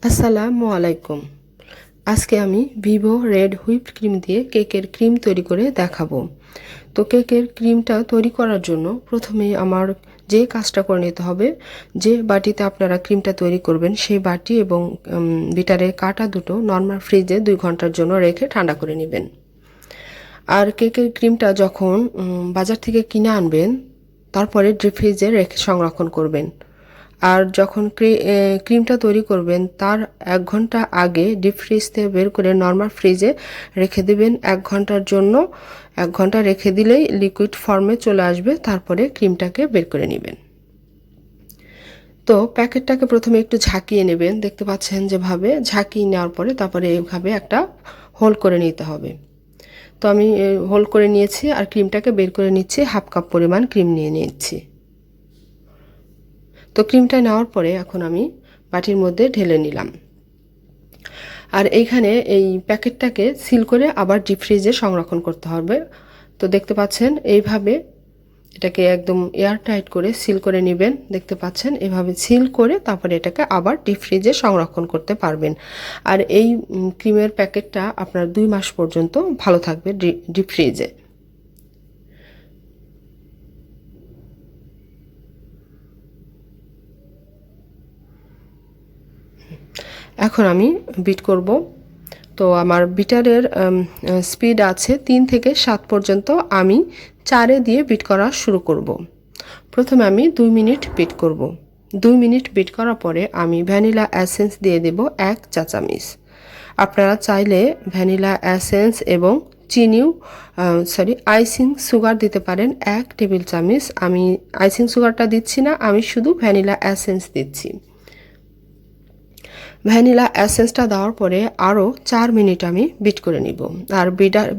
আসসালামু আলাইকুম। আজকে আমি ভিভো রেড হুইপড ক্রিম দিয়ে কেকের ক্রিম তৈরি করে দেখাবো। তো কেকের ক্রিমটা তৈরি করার জন্য প্রথমেই আমার যে কাজটা করে নিতে হবে, যে বাটিতে আপনারা ক্রিমটা তৈরি করবেন সেই বাটি এবং বিটারের কাঁটা দুটো নর্মাল ফ্রিজে 2 ঘন্টার জন্য রেখে ঠান্ডা করে নেবেন। আর কেকের ক্রিমটা যখন বাজার থেকে কিনে আনবেন, তারপরে ডিপ ফ্রিজে রেখে সংরক্ষণ করবেন। আর যখন ক্রিমটা তৈরি করবেন তার 1 ঘন্টা আগে ডিপ ফ্রিজ থেকে বের করে নর্মাল ফ্রিজে রেখে দিবেন 1 ঘন্টার জন্য। 1 ঘন্টা রেখে দিলেই লিকুইড ফর্মে চলে আসবে, তারপরে ক্রিমটাকে বের করে নেবেন। তো প্যাকেটটাকে প্রথমে একটু ঝাঁকিয়ে নেবেন, দেখতে পাচ্ছেন যেভাবে ঝাঁকিয়ে নেওয়ার পরে তারপরে এইভাবে একটা হোল করে নিতে হবে। তো আমি হোল করে নিয়েছি আর ক্রিমটাকে বের করে নিচ্ছি। 1/2 কাপ পরিমাণ ক্রিম নিয়ে নিচ্ছি। তো ক্রিমটা নেওয়ার পরে এখন আমি বাটির মধ্যে ঢেলে নিলাম। আর এইখানে এই প্যাকেটটাকে সিল করে আবার ডিপ ফ্রিজে সংরক্ষণ করতে হবে। তো দেখতে পাচ্ছেন এইভাবে এটাকে একদম এয়ার টাইট করে সিল করে নেবেন। দেখতে পাচ্ছেন এভাবে সিল করে তারপরে এটাকে আবার ডিপ ফ্রিজে সংরক্ষণ করতে পারবেন। আর এই ক্রিমের প্যাকেটটা আপনার 2 মাস পর্যন্ত ভালো থাকবে ডিপ ফ্রিজে। এখন আমি বিট করব। তো আমার বিটারের স্পিড আছে 3 থেকে 7 পর্যন্ত। আমি 4-এ দিয়ে বিট করা শুরু করব। প্রথমে আমি 2 মিনিট বিট করব। 2 মিনিট বিট করার পরে আমি ভ্যানিলা এসেন্স দিয়ে দেব 1 চা চামচ। আপনারা চাইলে ভ্যানিলা এসেন্স এবং চিনিও আইসিং সুগার দিতে পারেন 1 টেবিল চামচ। আমি আইসিং সুগারটা দিচ্ছি না, আমি শুধু ভ্যানিলা এসেন্স দিচ্ছি। ভ্যানিলা এসেন্সটা দেওয়ার পরে আরও 4 মিনিট আমি বিট করে নিব। আর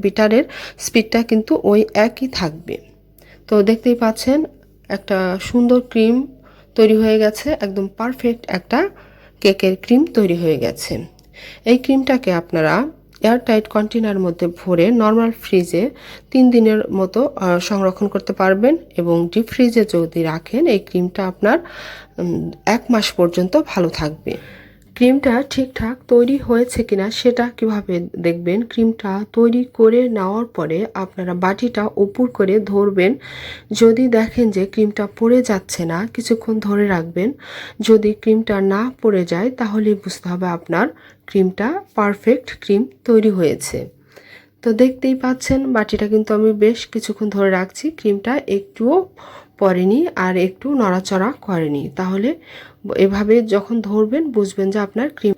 বিটারের স্পিডটা কিন্তু ওই একই থাকবে। তো দেখতেই পাচ্ছেন একটা সুন্দর ক্রিম তৈরি হয়ে গেছে, একদম পারফেক্ট একটা কেকের ক্রিম তৈরি হয়ে গেছে। এই ক্রিমটাকে আপনারা এয়ারটাইট কন্টেনার মধ্যে ভরে নর্মাল ফ্রিজে 3 দিনের মতো সংরক্ষণ করতে পারবেন। এবং ডিপ ফ্রিজে যদি রাখেন এই ক্রিমটা আপনার 1 মাস পর্যন্ত ভালো থাকবে। ক্রিমটা ঠিকঠাক তৈরি হয়েছে কিনা সেটা কিভাবে দেখবেন? ক্রিমটা তৈরি করে নেওয়ার পরে আপনারা বাটিটা উপর করে ধরবেন। যদি দেখেন যে ক্রিমটা পড়ে যাচ্ছে না, কিছুক্ষণ ধরে রাখবেন। যদি ক্রিমটা না পড়ে যায় তাহলেই বুঝতে হবে আপনার ক্রিমটা পারফেক্ট ক্রিম তৈরি হয়েছে। তো দেখতেই পাচ্ছেন বাটিটা কিন্তু আমি বেশ কিছুক্ষণ ধরে রাখছি, ক্রিমটা একটুও পড়েনি আর একটু নড়াচড়া করেনি। তাহলে এভাবে যখন ধরবেন বুঝবেন যে আপনার ক্রিম